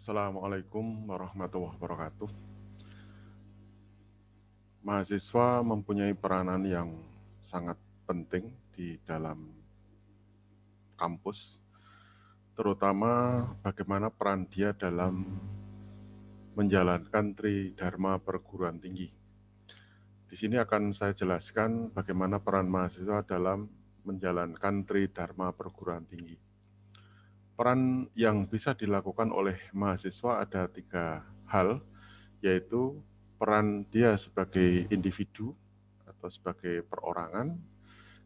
Assalamualaikum warahmatullahi wabarakatuh. Mahasiswa mempunyai peranan yang sangat penting di dalam kampus, terutama bagaimana peran dia dalam menjalankan Tridharma perguruan tinggi. Di sini akan saya jelaskan bagaimana peran mahasiswa dalam menjalankan Tridharma perguruan tinggi. Peran yang bisa dilakukan oleh mahasiswa ada 3 hal, yaitu peran dia sebagai individu atau sebagai perorangan,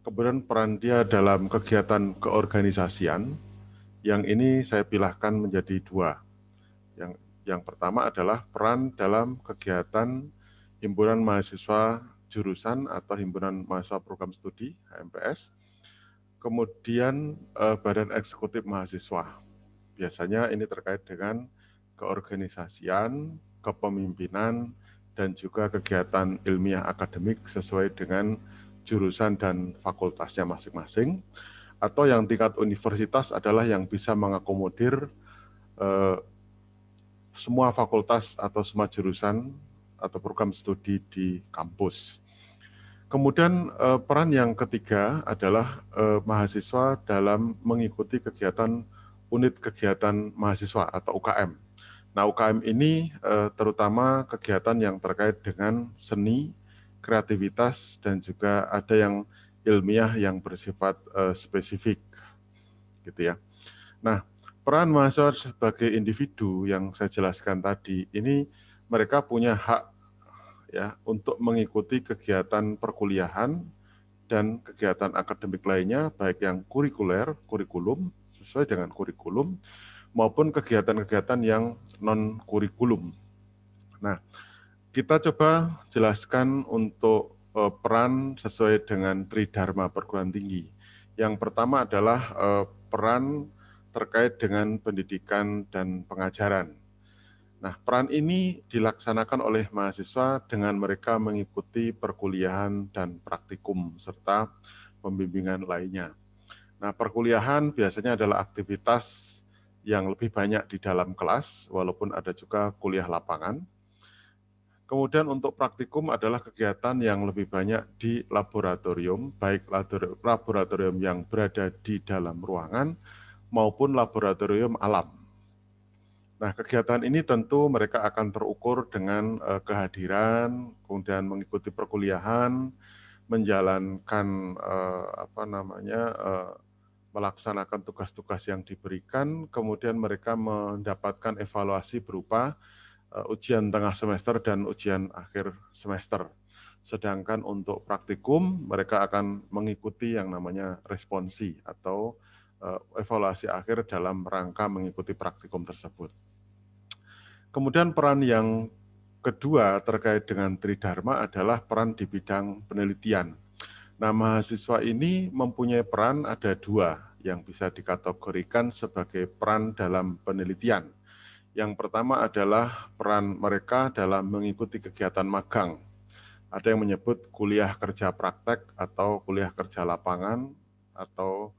kemudian peran dia dalam kegiatan keorganisasian, yang ini saya pilihkan menjadi 2. Yang pertama adalah peran dalam kegiatan himpunan mahasiswa jurusan atau himpunan mahasiswa program studi HMPS, kemudian badan eksekutif mahasiswa. Biasanya ini terkait dengan keorganisasian, kepemimpinan, dan juga kegiatan ilmiah akademik sesuai dengan jurusan dan fakultasnya masing-masing. Atau yang tingkat universitas adalah yang bisa mengakomodir semua fakultas atau semua jurusan atau program studi di kampus. Kemudian peran yang ketiga adalah mahasiswa dalam mengikuti kegiatan unit kegiatan mahasiswa atau UKM. Nah, UKM ini terutama kegiatan yang terkait dengan seni, kreativitas, dan juga ada yang ilmiah yang bersifat spesifik, gitu ya. Nah, peran mahasiswa sebagai individu yang saya jelaskan tadi, ini mereka punya hak ya untuk mengikuti kegiatan perkuliahan dan kegiatan akademik lainnya, baik yang kurikulum, sesuai dengan kurikulum, maupun kegiatan-kegiatan yang non-kurikulum. Nah, kita coba jelaskan untuk peran sesuai dengan Tridharma perguruan tinggi. Yang pertama adalah peran terkait dengan pendidikan dan pengajaran. Nah, peran ini dilaksanakan oleh mahasiswa dengan mereka mengikuti perkuliahan dan praktikum serta pembimbingan lainnya. Nah, perkuliahan biasanya adalah aktivitas yang lebih banyak di dalam kelas, walaupun ada juga kuliah lapangan. Kemudian untuk praktikum adalah kegiatan yang lebih banyak di laboratorium, baik laboratorium yang berada di dalam ruangan maupun laboratorium alam. Nah, kegiatan ini tentu mereka akan terukur dengan kehadiran, kemudian mengikuti perkuliahan, menjalankan melaksanakan tugas-tugas yang diberikan, kemudian mereka mendapatkan evaluasi berupa ujian tengah semester dan ujian akhir semester. Sedangkan untuk praktikum, mereka akan mengikuti yang namanya responsi atau evaluasi akhir dalam rangka mengikuti praktikum tersebut. Kemudian peran yang kedua terkait dengan Tridharma adalah peran di bidang penelitian. Nah, mahasiswa ini mempunyai peran ada 2 yang bisa dikategorikan sebagai peran dalam penelitian. Yang pertama adalah peran mereka dalam mengikuti kegiatan magang. Ada yang menyebut kuliah kerja praktek atau kuliah kerja lapangan atau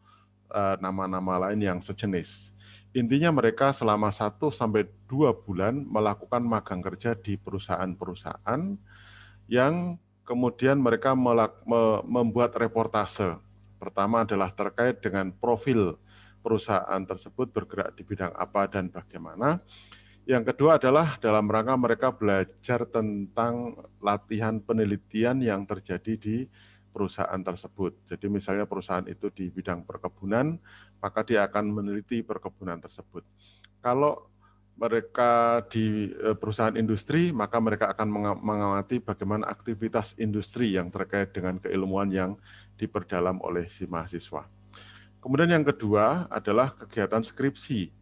nama-nama lain yang sejenis. Intinya mereka selama 1-2 bulan melakukan magang kerja di perusahaan-perusahaan yang kemudian mereka membuat reportase. Pertama adalah terkait dengan profil perusahaan tersebut bergerak di bidang apa dan bagaimana. Yang kedua adalah dalam rangka mereka belajar tentang latihan penelitian yang terjadi di perusahaan tersebut. Jadi misalnya perusahaan itu di bidang perkebunan, maka dia akan meneliti perkebunan tersebut. Kalau mereka di perusahaan industri, maka mereka akan mengamati bagaimana aktivitas industri yang terkait dengan keilmuan yang diperdalam oleh si mahasiswa. Kemudian yang kedua adalah kegiatan skripsi.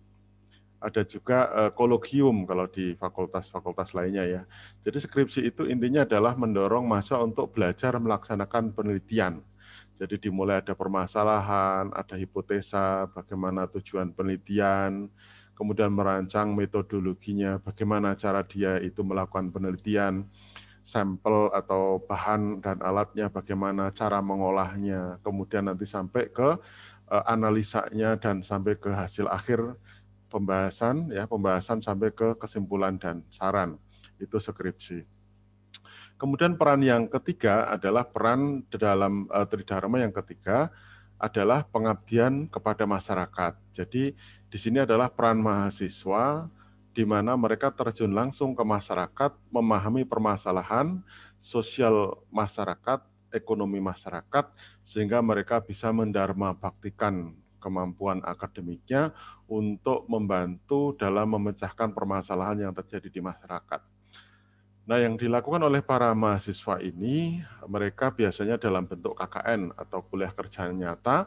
Ada juga kologium kalau di fakultas-fakultas lainnya ya. Jadi skripsi itu intinya adalah mendorong mahasiswa untuk belajar melaksanakan penelitian. Jadi dimulai ada permasalahan, ada hipotesa, bagaimana tujuan penelitian, kemudian merancang metodologinya, bagaimana cara dia itu melakukan penelitian, sampel atau bahan dan alatnya, bagaimana cara mengolahnya, kemudian nanti sampai ke analisanya dan sampai ke hasil akhir pembahasan sampai ke kesimpulan dan saran. Itu skripsi. Kemudian peran yang ketiga adalah peran dalam Tridharma yang ketiga adalah pengabdian kepada masyarakat. Jadi di sini adalah peran mahasiswa di mana mereka terjun langsung ke masyarakat, memahami permasalahan sosial masyarakat, ekonomi masyarakat, sehingga mereka bisa mendharma baktikan kemampuan akademiknya untuk membantu dalam memecahkan permasalahan yang terjadi di masyarakat. Nah, yang dilakukan oleh para mahasiswa ini, mereka biasanya dalam bentuk KKN atau kuliah kerja nyata,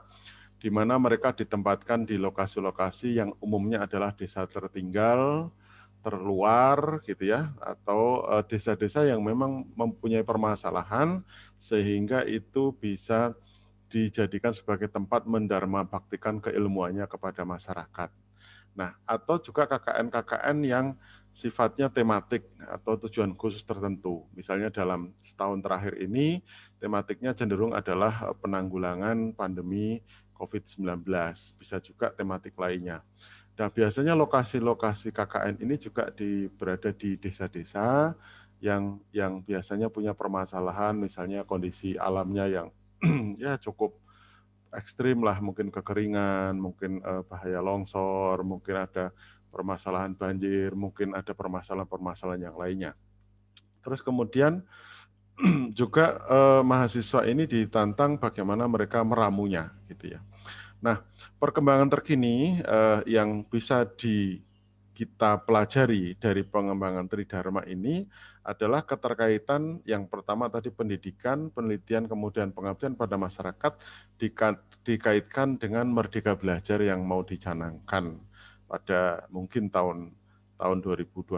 di mana mereka ditempatkan di lokasi-lokasi yang umumnya adalah desa tertinggal, terluar gitu ya, atau desa-desa yang memang mempunyai permasalahan sehingga itu bisa dijadikan sebagai tempat mendharma baktikan keilmuannya kepada masyarakat. Nah, atau juga KKN-KKN yang sifatnya tematik atau tujuan khusus tertentu. Misalnya dalam setahun terakhir ini, tematiknya cenderung adalah penanggulangan pandemi COVID-19. Bisa juga tematik lainnya. Nah, biasanya lokasi-lokasi KKN ini juga berada di desa-desa yang biasanya punya permasalahan, misalnya kondisi alamnya yang ya cukup ekstrim lah, mungkin kekeringan, mungkin bahaya longsor, mungkin ada permasalahan banjir, mungkin ada permasalahan-permasalahan yang lainnya. Terus kemudian juga mahasiswa ini ditantang bagaimana mereka meramunya, gitu ya. Nah, perkembangan terkini yang bisa kita pelajari dari pengembangan Tridharma ini adalah keterkaitan yang pertama tadi pendidikan, penelitian, kemudian pengabdian pada masyarakat dikaitkan dengan Merdeka Belajar yang mau dicanangkan pada mungkin tahun 2021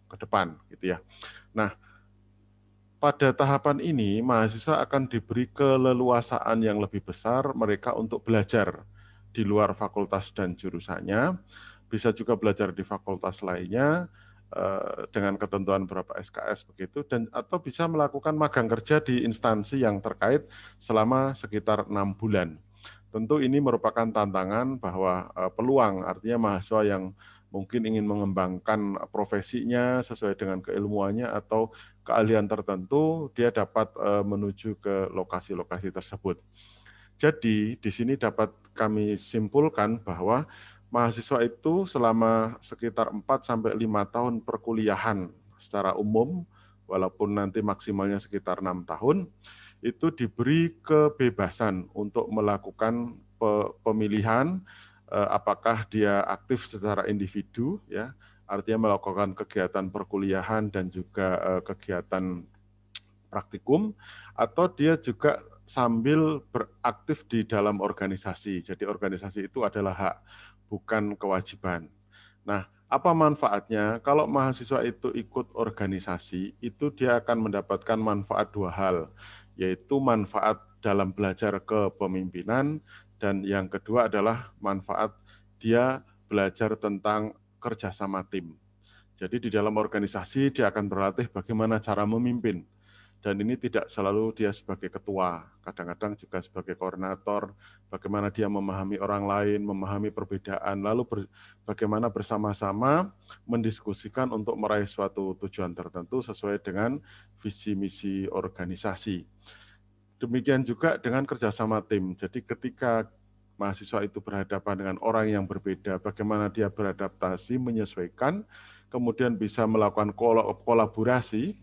ke depan gitu ya. Nah, pada tahapan ini mahasiswa akan diberi keleluasaan yang lebih besar mereka untuk belajar di luar fakultas dan jurusannya, bisa juga belajar di fakultas lainnya dengan ketentuan beberapa SKS begitu, dan atau bisa melakukan magang kerja di instansi yang terkait selama sekitar 6 bulan. Tentu ini merupakan tantangan bahwa peluang, artinya mahasiswa yang mungkin ingin mengembangkan profesinya sesuai dengan keilmuannya atau keahlian tertentu, dia dapat menuju ke lokasi-lokasi tersebut. Jadi di sini dapat kami simpulkan bahwa mahasiswa itu selama sekitar 4-5 tahun perkuliahan secara umum, walaupun nanti maksimalnya sekitar 6 tahun, itu diberi kebebasan untuk melakukan pemilihan apakah dia aktif secara individu, ya, artinya melakukan kegiatan perkuliahan dan juga kegiatan praktikum, atau dia juga sambil beraktif di dalam organisasi. Jadi organisasi itu adalah hak, bukan kewajiban. Nah, apa manfaatnya? Kalau mahasiswa itu ikut organisasi, itu dia akan mendapatkan manfaat dua hal, yaitu manfaat dalam belajar kepemimpinan, dan yang kedua adalah manfaat dia belajar tentang kerjasama tim. Jadi di dalam organisasi dia akan berlatih bagaimana cara memimpin. Dan ini tidak selalu dia sebagai ketua, kadang-kadang juga sebagai koordinator, bagaimana dia memahami orang lain, memahami perbedaan, lalu bagaimana bersama-sama mendiskusikan untuk meraih suatu tujuan tertentu sesuai dengan visi misi organisasi. Demikian juga dengan kerjasama tim. Jadi ketika mahasiswa itu berhadapan dengan orang yang berbeda, bagaimana dia beradaptasi, menyesuaikan, kemudian bisa melakukan kolaborasi,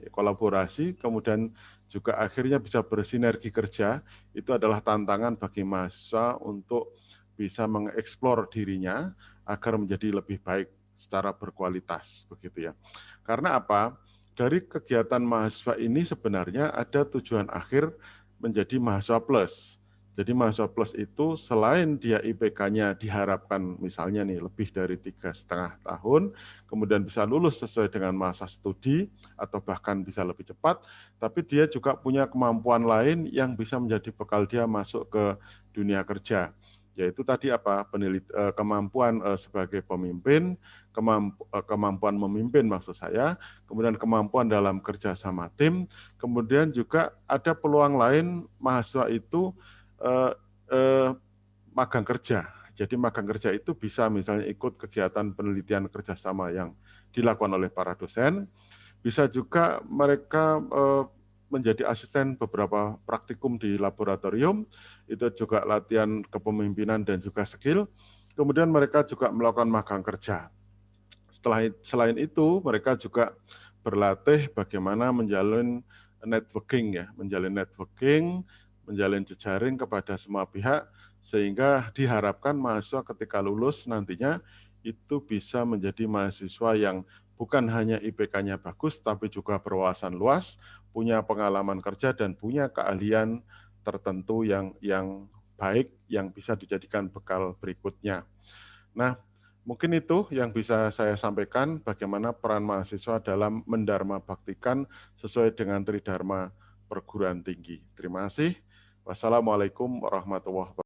kemudian juga akhirnya bisa bersinergi kerja, itu adalah tantangan bagi mahasiswa untuk bisa mengeksplor dirinya agar menjadi lebih baik secara berkualitas, begitu ya. Karena apa? Dari kegiatan mahasiswa ini sebenarnya ada tujuan akhir menjadi mahasiswa plus. Jadi mahasiswa plus itu selain dia IPK-nya diharapkan misalnya nih lebih dari 3,5 tahun, kemudian bisa lulus sesuai dengan masa studi atau bahkan bisa lebih cepat, tapi dia juga punya kemampuan lain yang bisa menjadi bekal dia masuk ke dunia kerja. Yaitu tadi apa? Kemampuan sebagai pemimpin, kemampuan memimpin maksud saya, kemudian kemampuan dalam kerja sama tim, kemudian juga ada peluang lain mahasiswa itu magang kerja. Jadi magang kerja itu bisa misalnya ikut kegiatan penelitian kerjasama yang dilakukan oleh para dosen, bisa juga mereka menjadi asisten beberapa praktikum di laboratorium, itu juga latihan kepemimpinan dan juga skill. Kemudian mereka juga melakukan magang kerja. Selain itu, mereka juga berlatih bagaimana menjalin networking, menjalin jejaring kepada semua pihak, sehingga diharapkan mahasiswa ketika lulus nantinya itu bisa menjadi mahasiswa yang bukan hanya IPK-nya bagus, tapi juga berwawasan luas, punya pengalaman kerja dan punya keahlian tertentu yang baik yang bisa dijadikan bekal berikutnya. Nah, mungkin itu yang bisa saya sampaikan bagaimana peran mahasiswa dalam mendharma baktikan sesuai dengan Tridharma perguruan tinggi. Terima kasih. Wassalamualaikum warahmatullahi wabarakatuh.